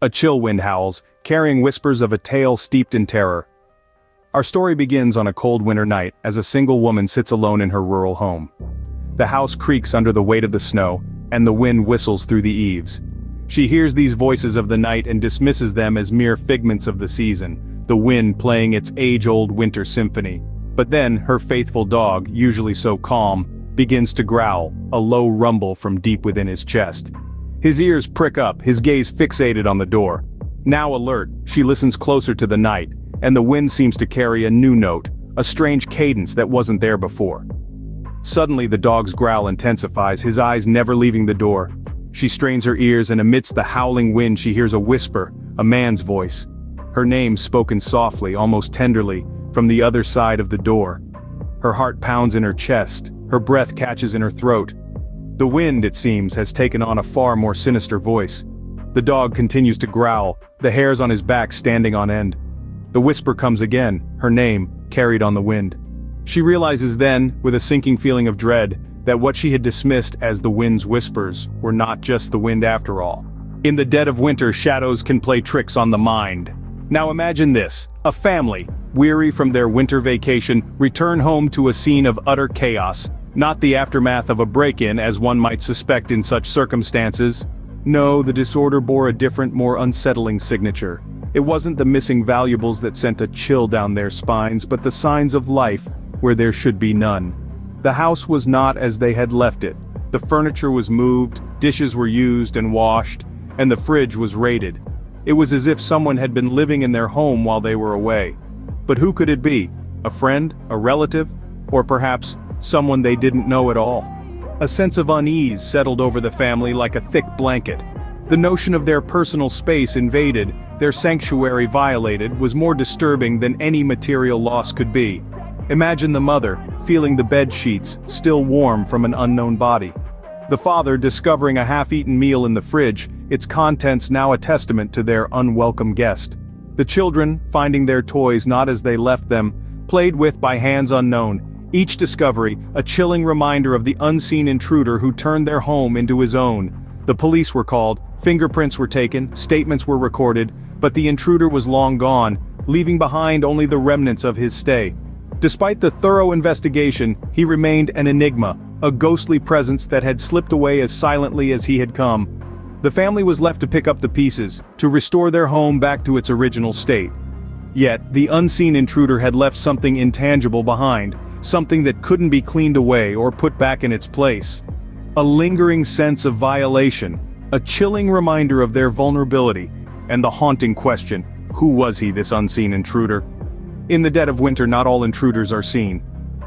A chill wind howls, carrying whispers of a tale steeped in terror. Our story begins on a cold winter night as a single woman sits alone in her rural home. The house creaks under the weight of the snow, and the wind whistles through the eaves. She hears these voices of the night and dismisses them as mere figments of the season, the wind playing its age-old winter symphony. But then, her faithful dog, usually so calm, begins to growl, a low rumble from deep within his chest. His ears prick up, his gaze fixated on the door. Now alert, she listens closer to the night, and the wind seems to carry a new note, a strange cadence that wasn't there before. Suddenly the dog's growl intensifies, his eyes never leaving the door. She strains her ears, and amidst the howling wind she hears a whisper, a man's voice. Her name spoken softly, almost tenderly, from the other side of the door. Her heart pounds in her chest, her breath catches in her throat. The wind, it seems, has taken on a far more sinister voice. The dog continues to growl, the hairs on his back standing on end. The whisper comes again, her name, carried on the wind. She realizes then, with a sinking feeling of dread, that what she had dismissed as the wind's whispers were not just the wind after all. In the dead of winter, shadows can play tricks on the mind. Now imagine this, a family, weary from their winter vacation, return home to a scene of utter chaos, not the aftermath of a break-in as one might suspect in such circumstances. No, the disorder bore a different, more unsettling signature. It wasn't the missing valuables that sent a chill down their spines, but the signs of life where there should be none. The house was not as they had left it. The furniture was moved, dishes were used and washed, and the fridge was raided. It was as if someone had been living in their home while they were away. But who could it be? A friend? A relative? Or perhaps someone they didn't know at all? A sense of unease settled over the family like a thick blanket. The notion of their personal space invaded, their sanctuary violated, was more disturbing than any material loss could be. Imagine the mother, feeling the bed sheets, still warm from an unknown body. The father discovering a half-eaten meal in the fridge, its contents now a testament to their unwelcome guest. The children, finding their toys not as they left them, played with by hands unknown. Each discovery, a chilling reminder of the unseen intruder who turned their home into his own. The police were called, fingerprints were taken, statements were recorded, but the intruder was long gone, leaving behind only the remnants of his stay. Despite the thorough investigation, he remained an enigma, a ghostly presence that had slipped away as silently as he had come. The family was left to pick up the pieces, to restore their home back to its original state. Yet, the unseen intruder had left something intangible behind, something that couldn't be cleaned away or put back in its place. A lingering sense of violation, a chilling reminder of their vulnerability, and the haunting question, who was he, this unseen intruder? In the dead of winter, not all intruders are seen.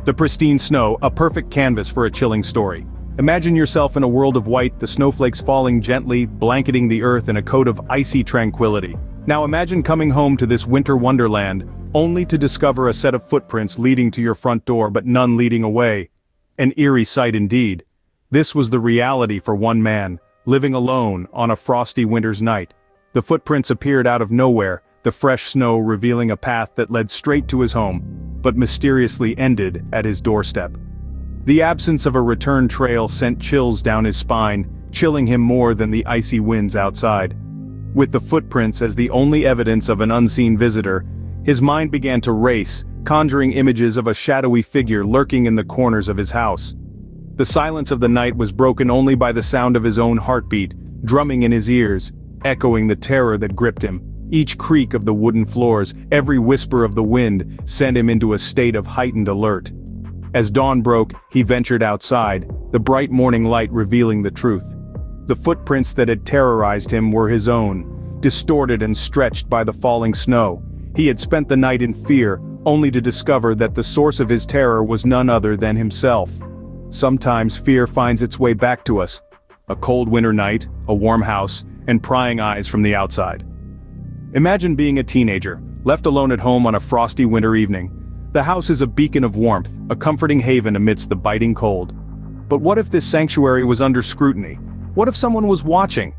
The pristine snow, a perfect canvas for a chilling story. Imagine yourself in a world of white, the snowflakes falling gently, blanketing the earth in a coat of icy tranquility. Now imagine coming home to this winter wonderland, only to discover a set of footprints leading to your front door but none leading away. An eerie sight indeed. This was the reality for one man, living alone on a frosty winter's night. The footprints appeared out of nowhere, the fresh snow revealing a path that led straight to his home, but mysteriously ended at his doorstep. The absence of a return trail sent chills down his spine, chilling him more than the icy winds outside. With the footprints as the only evidence of an unseen visitor, his mind began to race, conjuring images of a shadowy figure lurking in the corners of his house. The silence of the night was broken only by the sound of his own heartbeat, drumming in his ears, echoing the terror that gripped him. Each creak of the wooden floors, every whisper of the wind, sent him into a state of heightened alert. As dawn broke, he ventured outside, the bright morning light revealing the truth. The footprints that had terrorized him were his own, distorted and stretched by the falling snow. He had spent the night in fear, only to discover that the source of his terror was none other than himself. Sometimes fear finds its way back to us. A cold winter night, a warm house, and prying eyes from the outside. Imagine being a teenager, left alone at home on a frosty winter evening. The house is a beacon of warmth, a comforting haven amidst the biting cold. But what if this sanctuary was under scrutiny? What if someone was watching?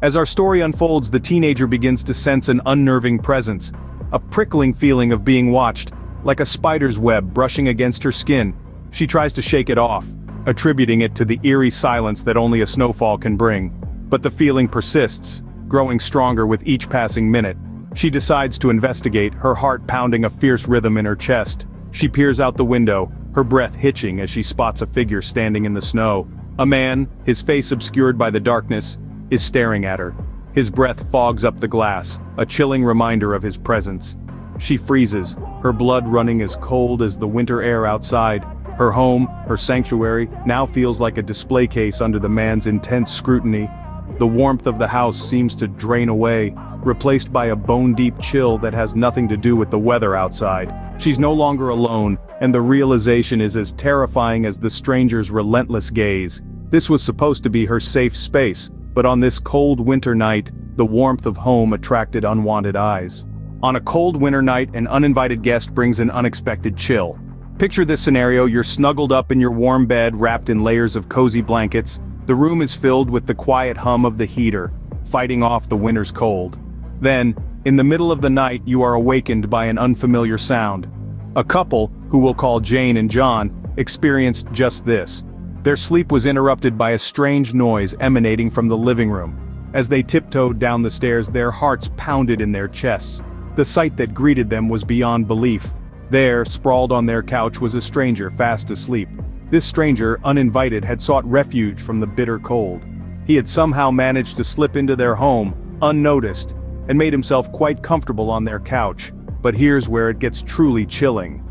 As our story unfolds, the teenager begins to sense an unnerving presence, a prickling feeling of being watched, like a spider's web brushing against her skin. She tries to shake it off, attributing it to the eerie silence that only a snowfall can bring. But the feeling persists. growing stronger with each passing minute. She decides to investigate, her heart pounding a fierce rhythm in her chest. She peers out the window, her breath hitching as she spots a figure standing in the snow. A man, his face obscured by the darkness, is staring at her. His breath fogs up the glass, a chilling reminder of his presence. She freezes, her blood running as cold as the winter air outside. Her home, her sanctuary, now feels like a display case under the man's intense scrutiny. The warmth of the house seems to drain away, replaced by a bone-deep chill that has nothing to do with the weather outside. She's no longer alone, and the realization is as terrifying as the stranger's relentless gaze. This was supposed to be her safe space, but on this cold winter night, the warmth of home attracted unwanted eyes. On a cold winter night, an uninvited guest brings an unexpected chill. Picture this scenario: you're snuggled up in your warm bed, wrapped in layers of cozy blankets. The room is filled with the quiet hum of the heater, fighting off the winter's cold. Then, in the middle of the night, you are awakened by an unfamiliar sound. A couple, who we'll call Jane and John, experienced just this. Their sleep was interrupted by a strange noise emanating from the living room. As they tiptoed down the stairs, their hearts pounded in their chests. The sight that greeted them was beyond belief. There, sprawled on their couch, was a stranger fast asleep. This stranger, uninvited, had sought refuge from the bitter cold. He had somehow managed to slip into their home, unnoticed, and made himself quite comfortable on their couch. But here's where it gets truly chilling.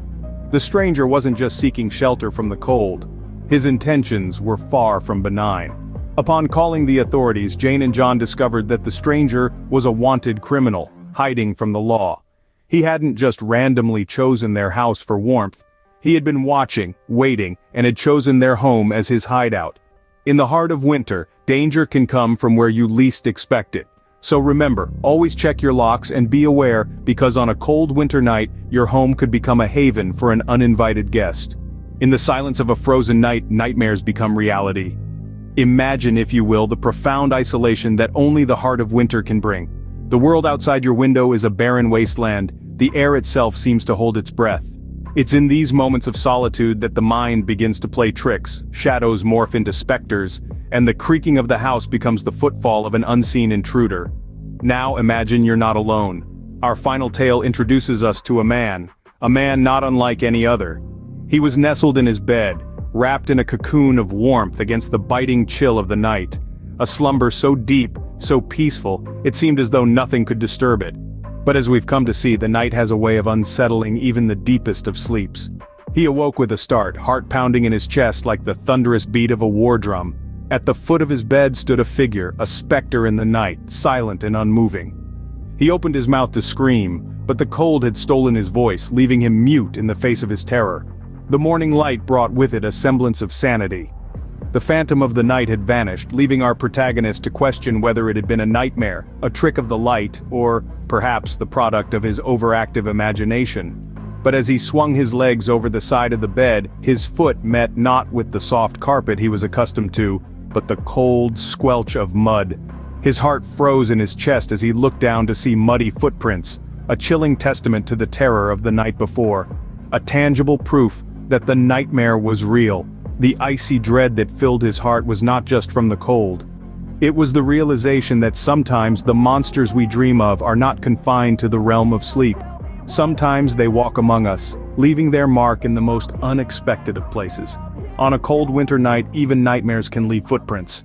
The stranger wasn't just seeking shelter from the cold. His intentions were far from benign. Upon calling the authorities, Jane and John discovered that the stranger was a wanted criminal, hiding from the law. He hadn't just randomly chosen their house for warmth. He had been watching, waiting, and had chosen their home as his hideout. In the heart of winter, danger can come from where you least expect it. So remember, always check your locks and be aware, because on a cold winter night, your home could become a haven for an uninvited guest. In the silence of a frozen night, nightmares become reality. Imagine, if you will, the profound isolation that only the heart of winter can bring. The world outside your window is a barren wasteland. The air itself seems to hold its breath. It's in these moments of solitude that the mind begins to play tricks, shadows morph into specters, and the creaking of the house becomes the footfall of an unseen intruder. Now imagine you're not alone. Our final tale introduces us to a man not unlike any other. He was nestled in his bed, wrapped in a cocoon of warmth against the biting chill of the night. A slumber so deep, so peaceful, it seemed as though nothing could disturb it. But as we've come to see, the night has a way of unsettling even the deepest of sleeps. He awoke with a start, heart pounding in his chest like the thunderous beat of a war drum. At the foot of his bed stood a figure, a specter in the night, silent and unmoving. He opened his mouth to scream, but the cold had stolen his voice, leaving him mute in the face of his terror. The morning light brought with it a semblance of sanity. The phantom of the night had vanished, leaving our protagonist to question whether it had been a nightmare, a trick of the light, or perhaps the product of his overactive imagination. But as he swung his legs over the side of the bed, his foot met not with the soft carpet he was accustomed to, but the cold squelch of mud. His heart froze in his chest as he looked down to see muddy footprints, a chilling testament to the terror of the night before. A tangible proof that the nightmare was real. The icy dread that filled his heart was not just from the cold. It was the realization that sometimes the monsters we dream of are not confined to the realm of sleep. Sometimes they walk among us, leaving their mark in the most unexpected of places. On a cold winter night, even nightmares can leave footprints.